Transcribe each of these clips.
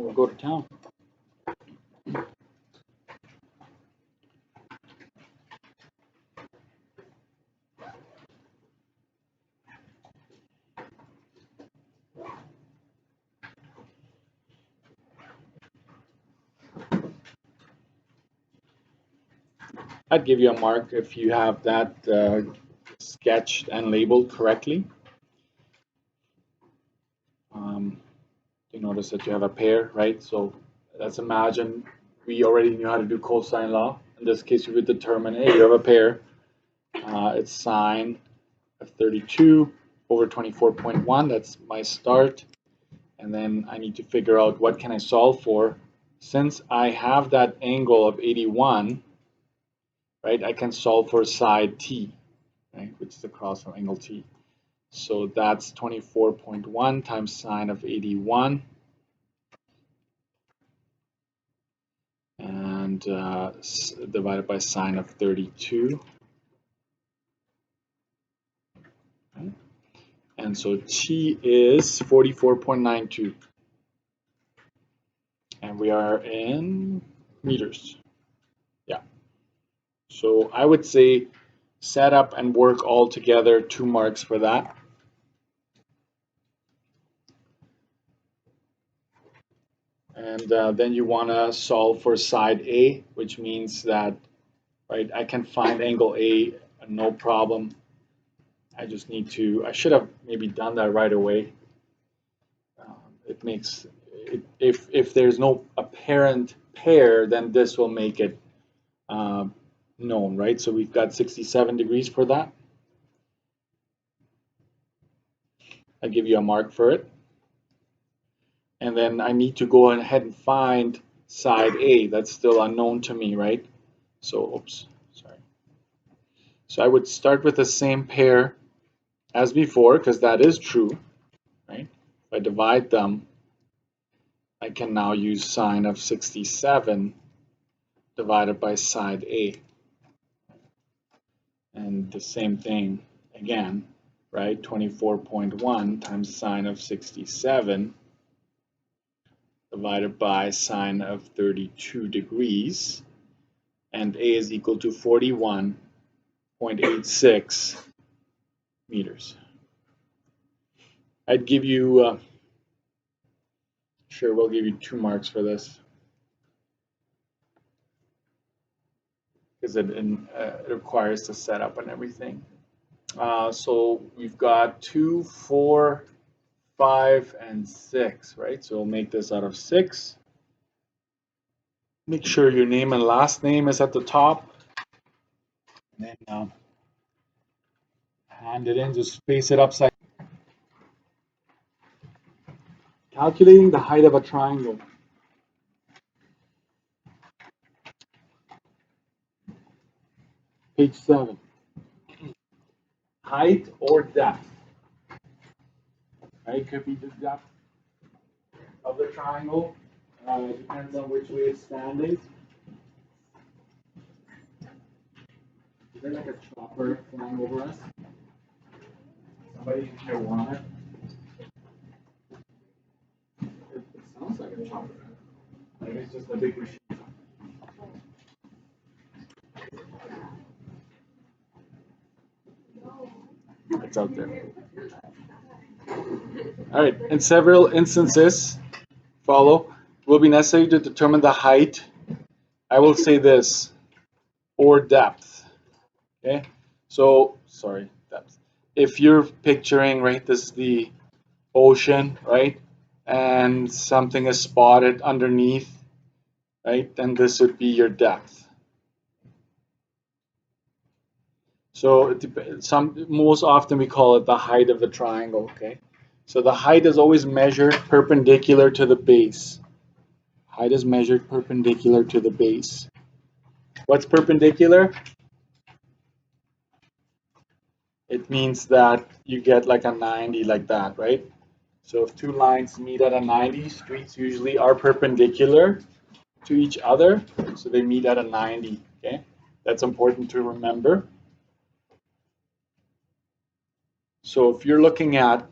we'll go to town. I'd give you a mark if you have that sketched and labeled correctly. You notice that you have a pair, right? So let's imagine we already knew how to do cosine law. In this case, you would determine, hey, you have a pair. It's sine of 32 over 24.1. That's my start. And then I need to figure out what can I solve for. Since I have that angle of 81, right, I can solve for side t, right, which is across from angle t. So that's 24.1 times sine of 81 and divided by sine of 32. Okay. And so t is 44.92. And we are in meters. Yeah. So I would say set up and work all together, 2 marks for that. And then you want to solve for side A, which means that, right, I can find angle A, no problem. I just need to, I should have maybe done that right away. It makes, if there's no apparent pair, then this will make it known, right? So we've got 67 degrees for that. I give you a mark for it. And then I need to go ahead and find side A. That's still unknown to me, right? So, oops, sorry. So I would start with the same pair as before, because that is true, right? If I divide them, I can now use sine of 67 divided by side A. And the same thing again, right? 24.1 times sine of 67 divided by sine of 32 degrees, and A is equal to 41.86 meters. I'd give you, sure, we'll give you 2 marks for this, because it requires the setup and everything. So we've got 2, 4, 5, and 6, right? So we'll make this out of 6. Make sure your name and last name is at the top. And then hand it in, just face it upside. Calculating the height of a triangle. Page 7. Height or depth. Right? Could be the depth of the triangle. It depends on which way it's standing. Is there like a chopper flying over us? Somebody in here want it? It sounds like a chopper. Maybe it's just a big machine. It's out there. All right. In several instances, follow, will be necessary to determine the height. I will say this, or depth. Okay. So, sorry, depth. If you're picturing, right, this is the ocean, right, and something is spotted underneath, right, then this would be your depth. So most often we call it the height of the triangle, okay? So the height is always measured perpendicular to the base. Height is measured perpendicular to the base. What's perpendicular? It means that you get like a 90 like that, right? So if 2 lines meet at a 90, streets usually are perpendicular to each other, so they meet at a 90, okay? That's important to remember. So if you're looking at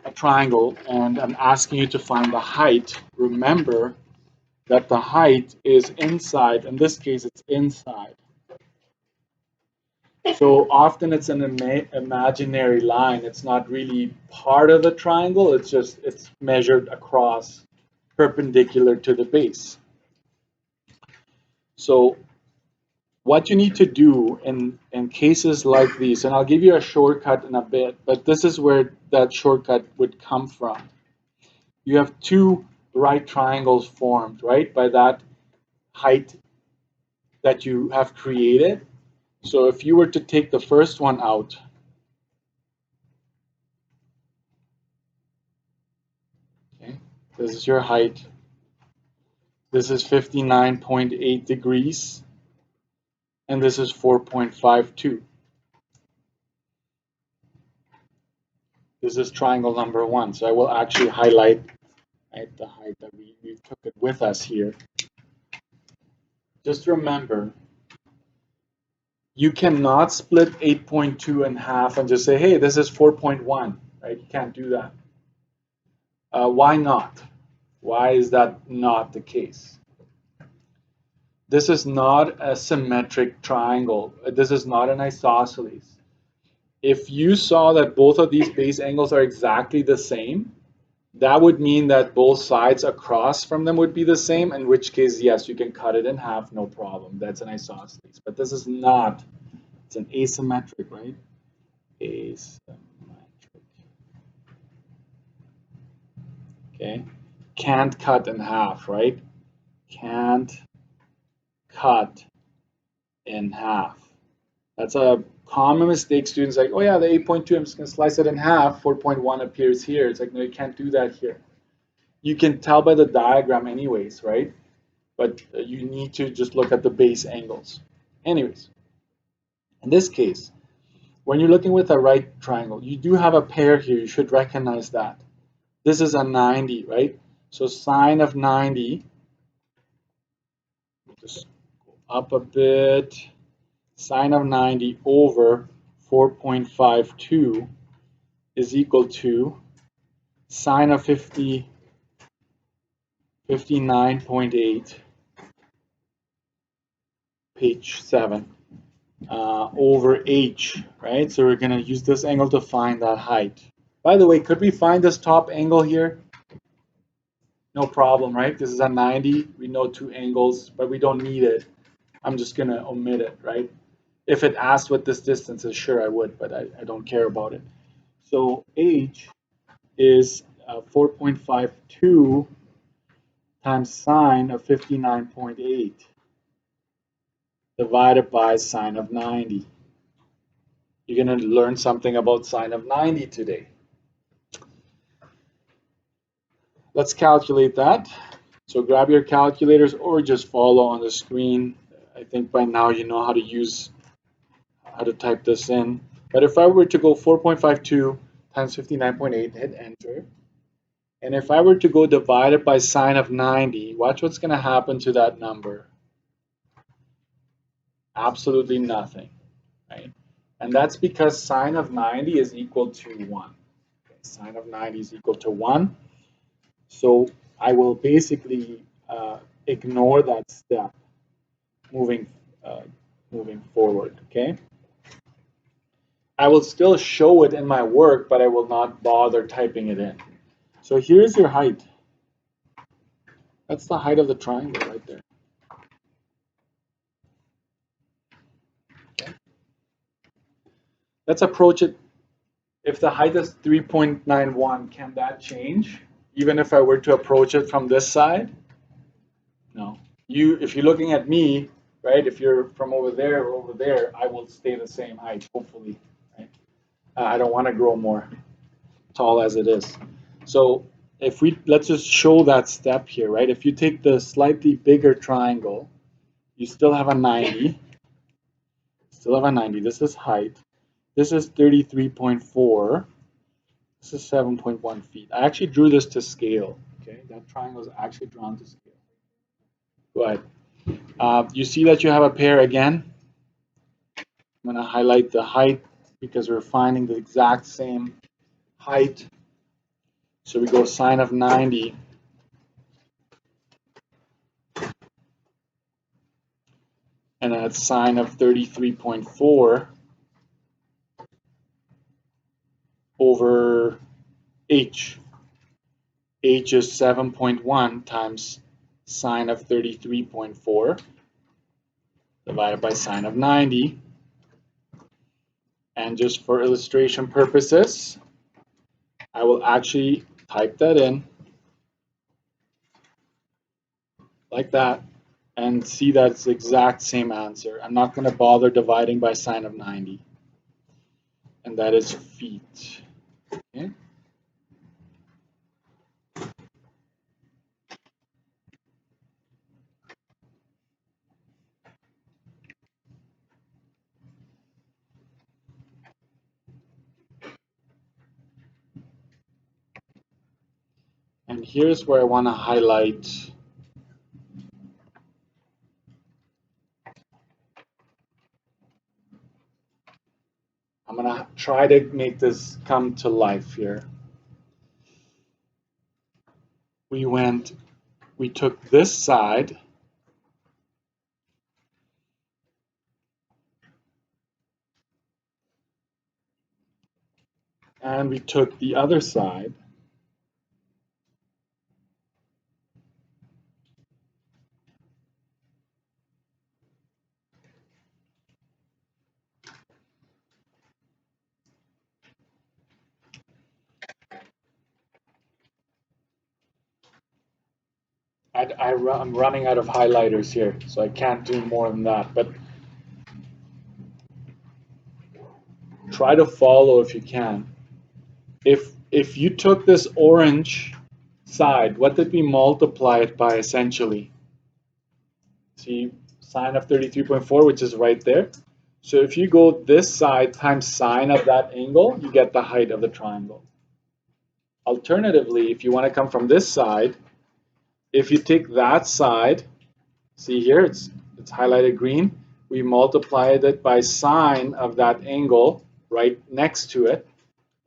a triangle and I'm asking you to find the height, remember that the height is inside. In this case, it's inside. So often it's an imaginary line. It's not really part of the triangle. It's measured across perpendicular to the base. So what you need to do in cases like these, and I'll give you a shortcut in a bit, but this is where that shortcut would come from. You have two right triangles formed, right, by that height that you have created. So if you were to take the first one out, okay, this is your height. This is 59.8 degrees, and this is 4.52. This is triangle number one. So I will actually highlight the height that we took it with us here. Just remember, you cannot split 8.2 in half and just say, hey, this is 4.1, right? You can't do that. Why not? Why is that not the case? This is not a symmetric triangle. This is not an isosceles. If you saw that both of these base angles are exactly the same, that would mean that both sides across from them would be the same, in which case, yes, you can cut it in half, no problem. That's an isosceles. But this is not. It's an asymmetric, right? Asymmetric. Okay. Can't cut in half, right? Can't cut in half. That's a common mistake. Students like, oh yeah, the 8.2, I'm just going to slice it in half. 4.1 appears here. It's like, no, you can't do that here. You can tell by the diagram anyways, right? But you need to just look at the base angles. Anyways, in this case, when you're looking with a right triangle, you do have a pair here. You should recognize that. This is a 90, right? So sine of 90, just go up a bit, sine of 90 over 4.52 is equal to sine of 59.8, page 7, over h, right? So we're going to use this angle to find that height. By the way, could we find this top angle here? No problem, right? This is a 90. We know two angles, but we don't need it. I'm just going to omit it, right? If it asked what this distance is, sure, I would, but I don't care about it. So h is 4.52 times sine of 59.8 divided by sine of 90. You're going to learn something about sine of 90 today. Let's calculate that. So grab your calculators or just follow on the screen. I think by now you know how to type this in. But if I were to go 4.52 times 59.8, hit enter. And if I were to go divide it by sine of 90, watch what's going to happen to that number. Absolutely nothing, right? And that's because sine of 90 is equal to 1. Okay, sine of 90 is equal to 1. So I will basically ignore that step moving forward, okay? I will still show it in my work, but I will not bother typing it in. So here's your height. That's the height of the triangle right there. Okay. Let's approach it. If the height is 3.91, can that change? Even if I were to approach it from this side? No. If you're looking at me, right, if you're from over there or over there, I will stay the same height, hopefully. Right? I don't want to grow more tall as it is. So let's just show that step here, right? If you take the slightly bigger triangle, you still have a 90. Still have a 90. This is height. This is 33.4. This is 7.1 feet. I actually drew this to scale. Okay, that triangle is actually drawn to scale. Go ahead. You see that you have a pair again. I'm going to highlight the height because we're finding the exact same height So we go sine of 90 and then it's sine of 33.4 over h. H is 7.1 times sine of 33.4 divided by sine of 90. And just for illustration purposes, I will actually type that in like that and see that it's the exact same answer. I'm not going to bother dividing by sine of 90. And that is feet. Okay. And here's where I want to highlight I'm going to try to make this come to life here. We took this side and we took the other side. I'm running out of highlighters here, so I can't do more than that. But try to follow if you can. If you took this orange side, what did we multiply it by essentially? See, sine of 33.4, which is right there. So if you go this side times sine of that angle, you get the height of the triangle. Alternatively, if you want to come from this side, if you take that side, see here, it's highlighted green, we multiplied it by sine of that angle right next to it,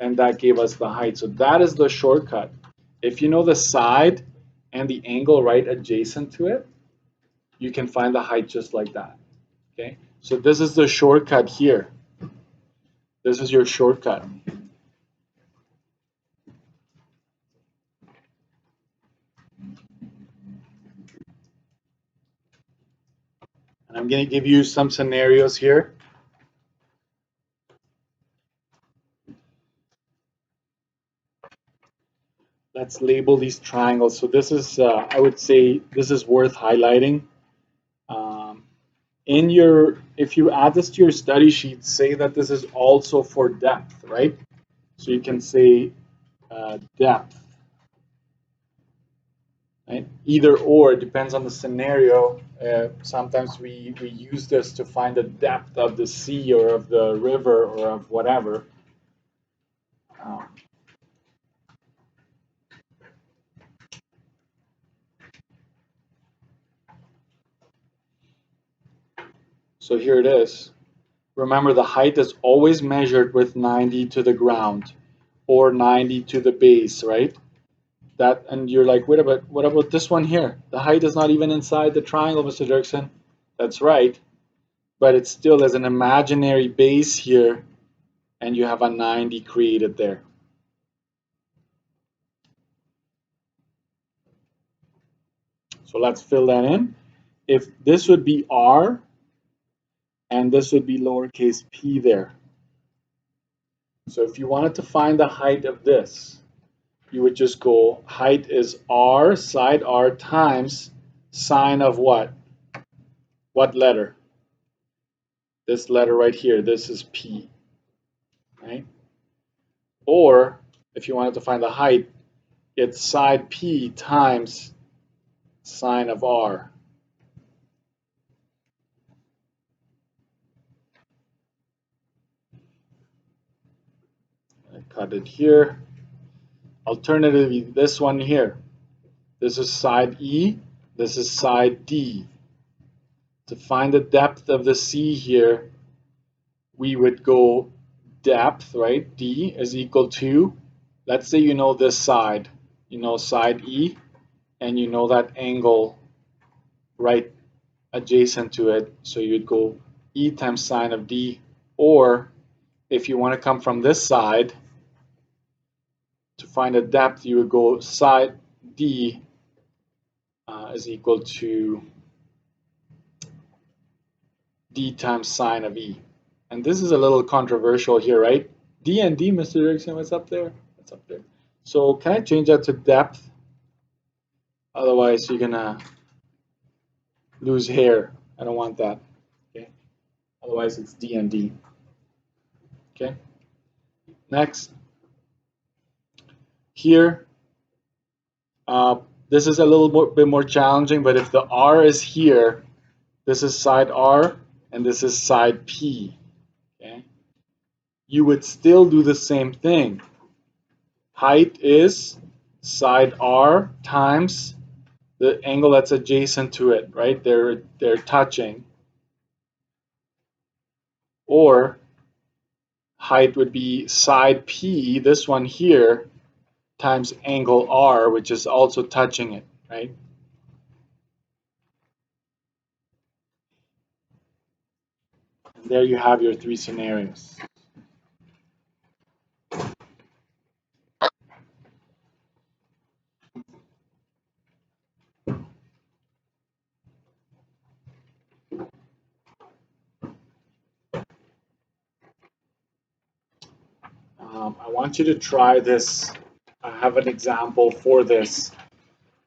and that gave us the height. So that is the shortcut. If you know the side and the angle right adjacent to it, you can find the height just like that. Okay, so this is the shortcut here. This is your shortcut. And I'm going to give you some scenarios here. Let's label these triangles. So this is, I would say, this is worth highlighting. If you add this to your study sheet, say that this is also for depth, right? So you can say depth, right? Either or, it depends on the scenario. Sometimes we use this to find the depth of the sea or of the river or of whatever. So here it is. Remember, the height is always measured with 90 to the ground or 90 to the base, right? That, and you're like, wait a minute, what about this one here? The height is not even inside the triangle, Mr. Dirksen. That's right, but it still is an imaginary base here, and you have a 90 created there. So let's fill that in. If this would be R, and this would be lowercase p there. So if you wanted to find the height of this, you would just go, height is R, side R, times sine of what? What letter? This letter right here, this is P, right? Or if you wanted to find the height, it's side P times sine of R. I cut it here. Alternatively, this one here. This is side E, this is side D. To find the depth of the sea here, we would go depth, right? D is equal to let's say you know this side, you know side E, and you know that angle right adjacent to it, so you'd go E times sine of D, or if you want to come from this side to find a depth, you would go side D is equal to D times sine of E. And this is a little controversial here, right? D and D, Mr. Erickson, what's up there? What's up there? So can I change that to depth? Otherwise, you're gonna lose hair. I don't want that. Okay. Otherwise, it's D and D. Okay. Next. Here, this is a little bit more challenging, but if the R is here, this is side R, and this is side P. Okay. You would still do the same thing. Height is side R times the angle that's adjacent to it, right? They're touching. Or height would be side P, this one here, times angle R, which is also touching it, right? And there you have your three scenarios. I want you to try this. I have an example for this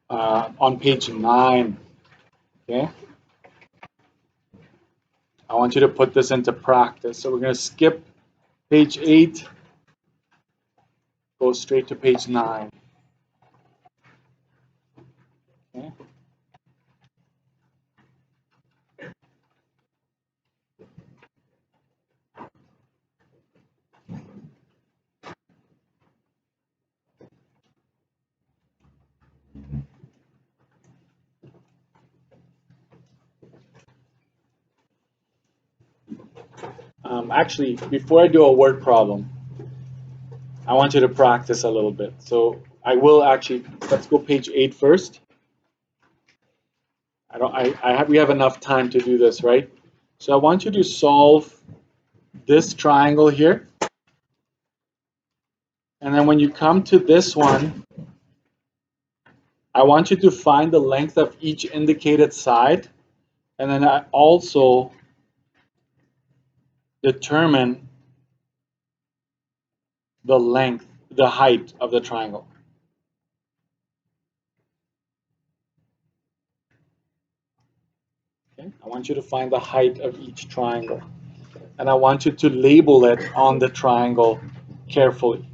on page 9. Okay. I want you to put this into practice. So we're going to skip page 8, go straight to page 9. Okay. Actually, before I do a word problem, I want you to practice a little bit. So I will actually, let's go page 8 first. We have enough time to do this, right? So I want you to solve this triangle here. And then when you come to this one, I want you to find the length of each indicated side. And then I also determine the length, the height of the triangle. Okay? I want you to find the height of each triangle. And I want you to label it on the triangle carefully.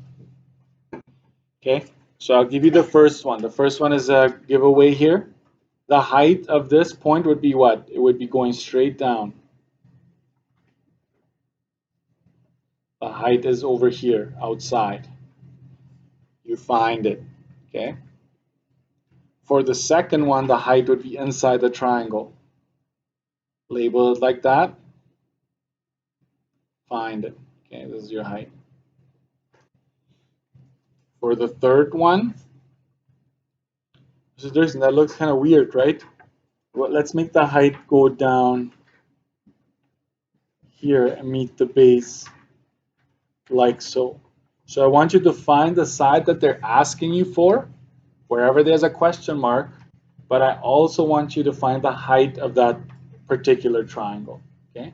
Okay? So I'll give you the first one. The first one is a giveaway here. The height of this point would be what? It would be going straight down. The height is over here, outside. You find it, okay? For the second one, the height would be inside the triangle. Label it like that. Find it, okay? This is your height. For the third one, that looks kind of weird, right? Well, let's make the height go down here and meet the base like so. So I want you to find the side that they're asking you for, wherever there's a question mark, but I also want you to find the height of that particular triangle, okay?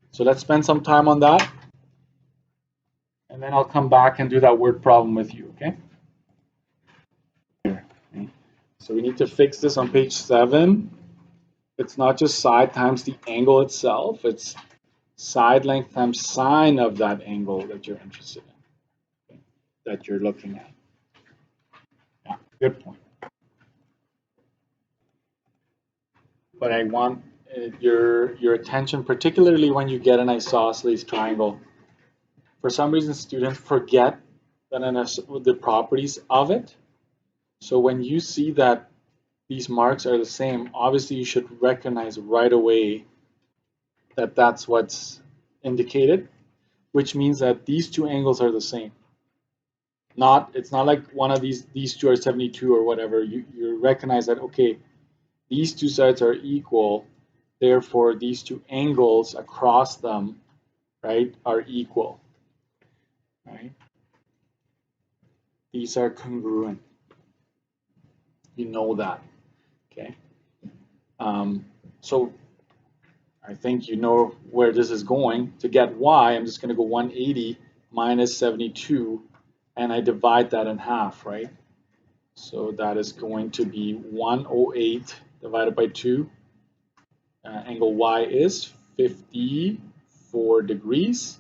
So let's spend some time on that, and then I'll come back and do that word problem with you, okay? So we need to fix this on page 7. It's not just side times the angle itself, it's side length times sine of that angle that you're interested in, okay? That you're looking at. Yeah, good point. But I want your attention, particularly when you get an isosceles triangle. For some reason, students forget that the properties of it. So when you see that these marks are the same, obviously you should recognize right away that that's what's indicated, which means that these two angles are the same. It's not like one of these two are 72 or whatever. You recognize that, okay, these two sides are equal, therefore these two angles across them, right, are equal, right? These are congruent. You know that, okay? So I think you know where this is going. To get y, I'm just going to go 180 minus 72, and I divide that in half, right? So that is going to be 108 divided by 2. Angle y is 54 degrees.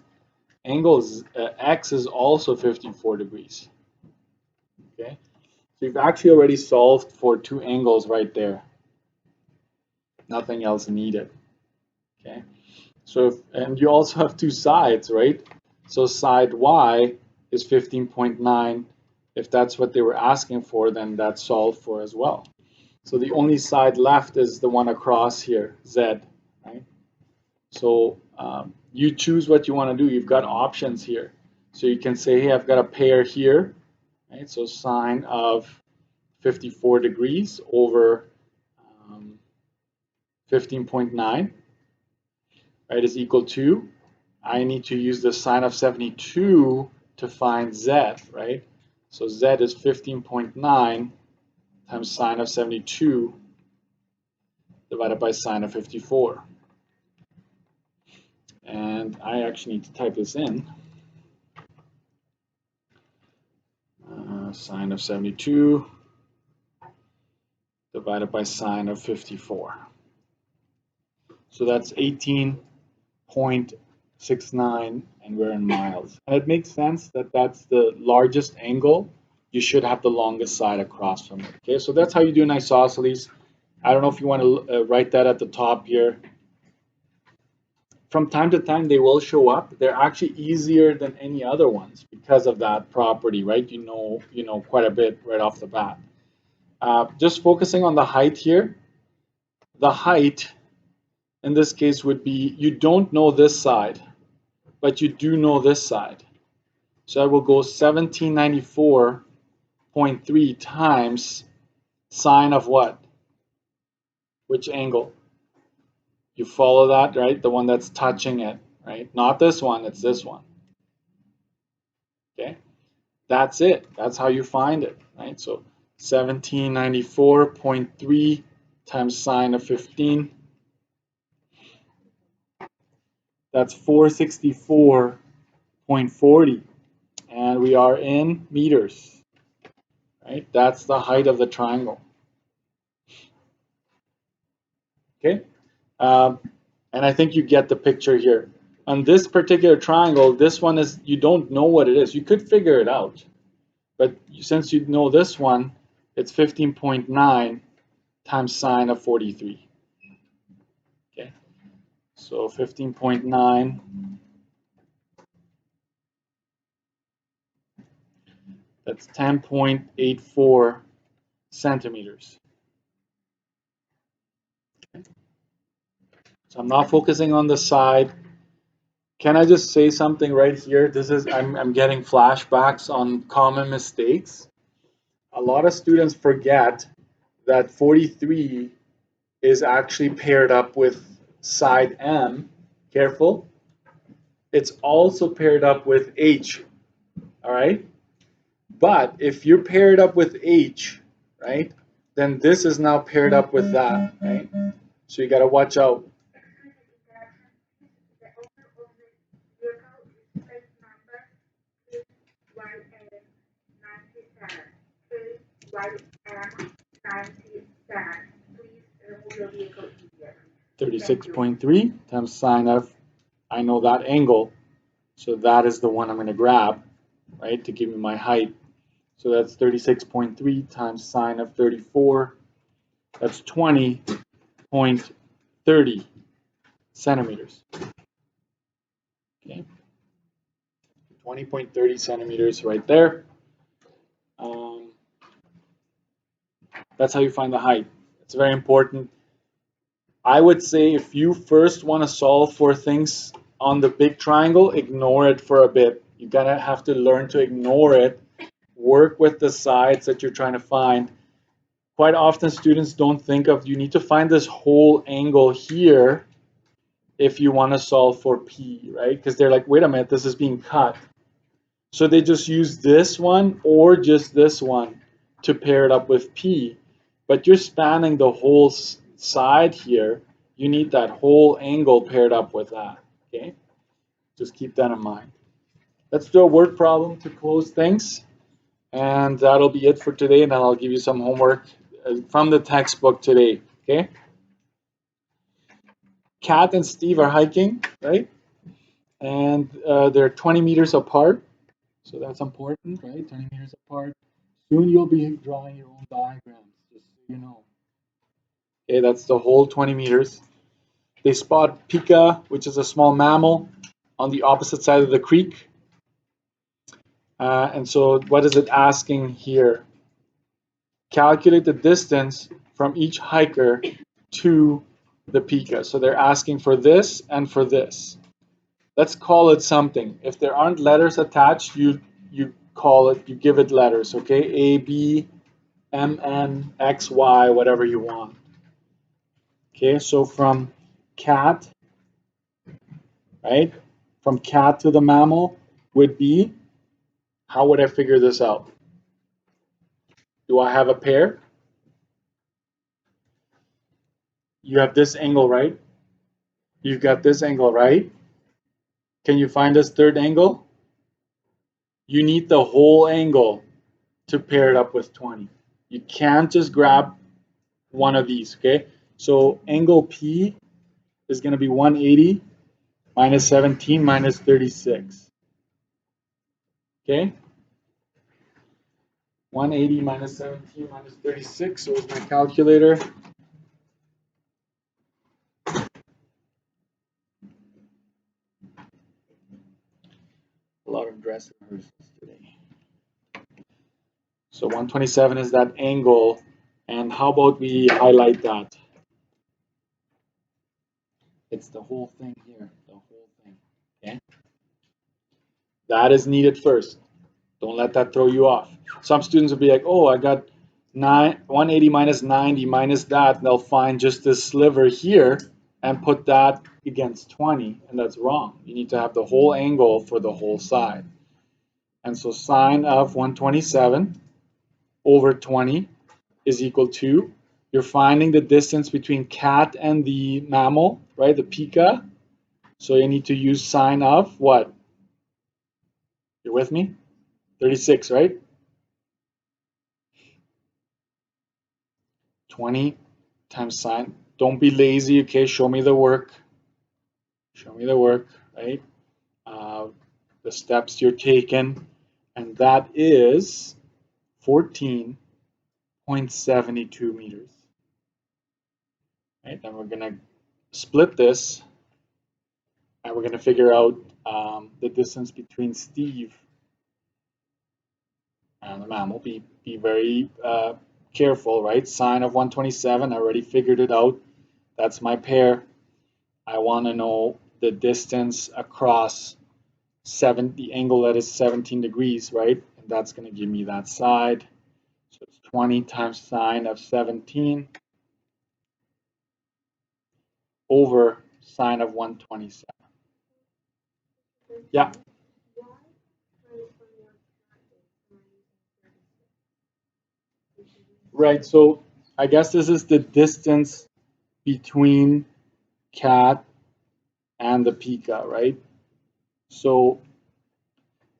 Angle x is also 54 degrees. Okay, so you've actually already solved for two angles right there. Nothing else needed. Okay, so and you also have two sides, right? So side y is 15.9. If that's what they were asking for, then that's solved for as well. So the only side left is the one across here, z, right? So you choose what you want to do. You've got options here. So you can say, hey, I've got a pair here, right? So sine of 54 degrees over 15.9, right, is equal to, I need to use the sine of 72 to find z, right? So z is 15.9 times sine of 72 divided by sine of 54. And I actually need to type this in. Sine of 72 divided by sine of 54. So that's 18.69, and we're in miles. And it makes sense that that's the largest angle. You should have the longest side across from it. Okay, so that's how you do an isosceles. I don't know if you want to write that at the top here. From time to time, they will show up. They're actually easier than any other ones because of that property, right? You know quite a bit right off the bat. Just focusing on the height here. The height in this case would be, you don't know this side, but you do know this side. So I will go 1794.3 times sine of what? Which angle? You follow that, right? The one that's touching it, right? Not this one, it's this one. Okay, that's it. That's how you find it, right? So 1794.3 times sine of 15. That's 464.40. And we are in meters, right? That's the height of the triangle. Okay, and I think you get the picture here. On this particular triangle, this one is, you don't know what it is. You could figure it out, but since you know this one, it's 15.9 times sine of 43. Okay, so 15.9 that's 10.84 centimeters. Okay. So I'm not focusing on the side. Can I just say something right here? This is, I'm getting flashbacks on common mistakes. A lot of students forget that 43 is actually paired up with side M. Careful. It's also paired up with H. All right. But if you're paired up with H, right, then this is now paired up with that, right? So you got to watch out. $36.3 times sine of, I know that angle, so that is the one I'm going to grab, right, to give me my height. So that's 36.3 times sine of 34. That's 20.30 centimeters. Okay, 20.30 centimeters right there. That's how you find the height. It's very important. I would say if you first want to solve for things on the big triangle, ignore it for a bit. You're gonna have to learn to ignore it work with the sides that you're trying to find. Quite often students don't think of, you need to find this whole angle here if you want to solve for P, right? Because they're like, wait a minute, this is being cut. So they just use this one or just this one to pair it up with P. But you're spanning the whole side here. You need that whole angle paired up with that, okay? Just keep that in mind. Let's do a word problem to close things. And that'll be it for today. And then I'll give you some homework from the textbook today, okay? Kat and Steve are hiking, right? And they're 20 meters apart. So that's important, right? 20 meters apart. Soon you'll be drawing your own diagrams, just so you know. Okay, that's the whole 20 meters. They spot pika, which is a small mammal, on the opposite side of the creek. And so what is it asking here? Calculate the distance from each hiker to the pika. So they're asking for this and for this. Let's call it something. If there aren't letters attached, you call it, you give it letters, okay? A, B, M, N, X, Y, whatever you want. Okay, so from cat, right? From cat to the mammal would be, how would I figure this out? Do I have a pair? You have this angle, right? You've got this angle, right? Can you find this third angle? You need the whole angle to pair it up with 20. You can't just grab one of these, okay? So angle P is going to be 180 minus 17 minus 36. Okay? 180 minus 17 minus 36. So is my calculator. A lot of dress rehearsals today. So 127 is that angle. And how about we highlight that? It's the whole thing here. The whole thing. Okay? That is needed first. Don't let that throw you off. Some students will be like, oh, I got 180 minus 90 minus that. And they'll find just this sliver here and put that against 20. And that's wrong. You need to have the whole angle for the whole side. And so sine of 127 over 20 is equal to, you're finding the distance between cat and the mammal, right? The pika. So you need to use sine of what? You're with me? 36, right? 20 times sine. Don't be lazy, okay? Show me the work. Show me the work, right? The steps you're taking. And that is 14.72 meters. Right? Then we're going to split this. And we're going to figure out the distance between Steve and the mammal. Be very careful, right? Sine of 127, I already figured it out. That's my pair. I want to know the distance across the angle that is 17 degrees, right? And that's going to give me that side. So it's 20 times sine of 17 over sine of 127. Yeah. Right, so I guess this is the distance between cat and the pika, right? So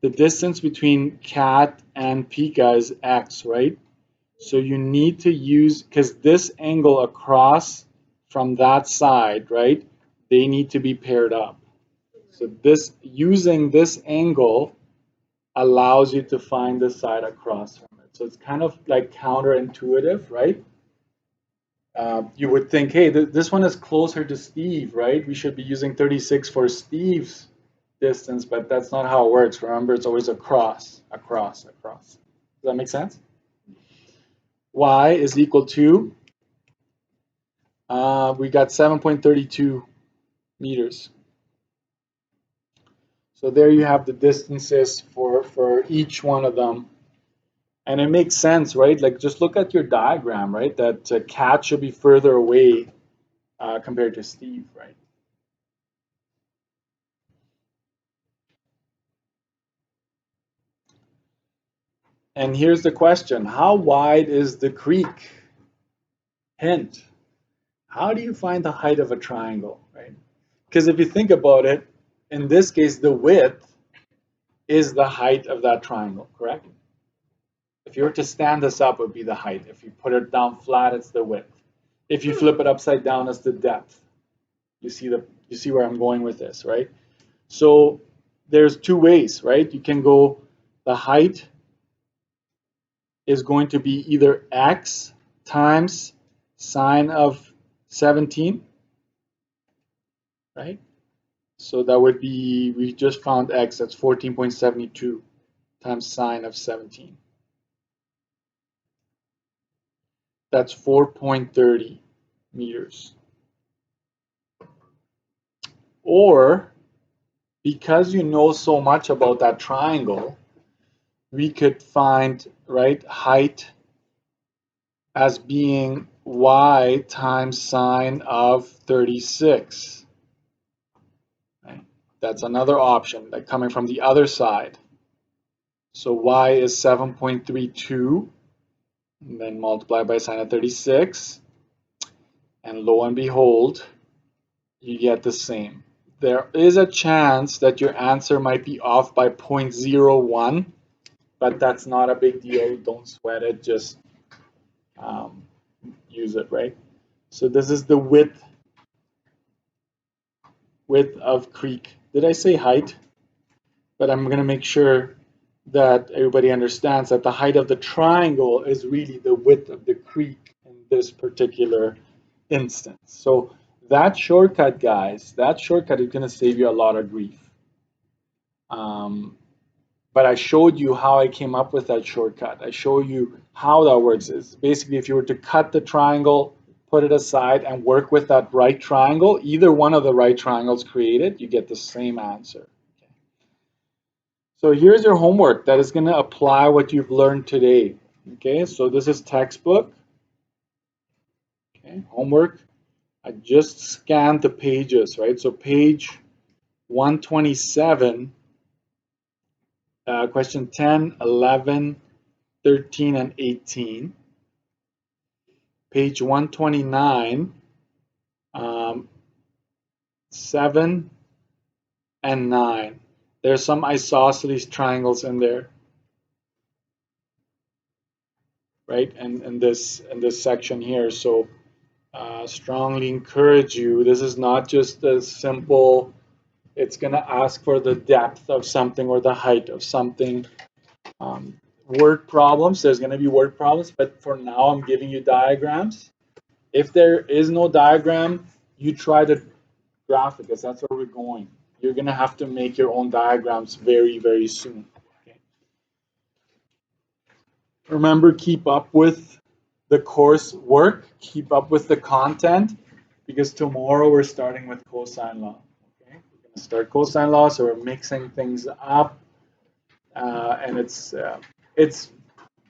the distance between cat and pika is x, right? So you need to use, because this angle across from that side, right? They need to be paired up. So this, using this angle allows you to find the side across from it. So it's kind of like counterintuitive, right? You would think, hey, this one is closer to Steve, right? We should be using 36 for Steve's distance, but that's not how it works. Remember, it's always across, across, across. Does that make sense? Y is equal to, we got 7.32 meters. So there you have the distances for each one of them. And it makes sense, right? Like just look at your diagram, right? That Kat should be further away compared to Steve, right? And here's the question: how wide is the creek? Hint: how do you find the height of a triangle, right? Because if you think about it, in this case, the width is the height of that triangle, correct? If you were to stand this up, it would be the height. If you put it down flat, it's the width. If you flip it upside down, it's the depth. You see where I'm going with this, right? So there's two ways, right? You can go, the height is going to be either x times sine of 17, right? So that would be, we just found x, that's 14.72 times sine of 17. That's 4.30 meters. Or, because you know so much about that triangle, we could find, right, height as being y times sine of 36. Right? That's another option, like coming from the other side. So y is 7.32, and then multiply by sine of 36, and lo and behold, you get the same. There is a chance that your answer might be off by 0.01, but that's not a big deal. Don't sweat it, just use it, right? So this is the width of creek. Did I say height? But I'm going to make sure that everybody understands that the height of the triangle is really the width of the creek in this particular instance. So that shortcut, guys, that shortcut is going to save you a lot of grief. But I showed you how I came up with that shortcut. I show you how that works. It's basically, if you were to cut the triangle, put it aside, and work with that right triangle, either one of the right triangles created, you get the same answer. Okay. So here's your homework that is going to apply what you've learned today. Okay, so this is textbook. Okay, homework. I just scanned the pages, right? So page 127, question 10, 11, 13, and 18. Page 129, 7 and 9. There's some isosceles triangles in there, right? And in this section here. So strongly encourage you. This is not just a simple, it's going to ask for the depth of something or the height of something. Word problems, there's going to be word problems, but for now I'm giving you diagrams. If there is no diagram, you try the graphic, because that's where we're going. You're going to have to make your own diagrams very, very soon. Okay. Remember, keep up with the course work, keep up with the content, because tomorrow we're starting with cosine law. Okay, we're going to start cosine law, so we're mixing things up, and it's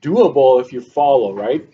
doable if you follow, right?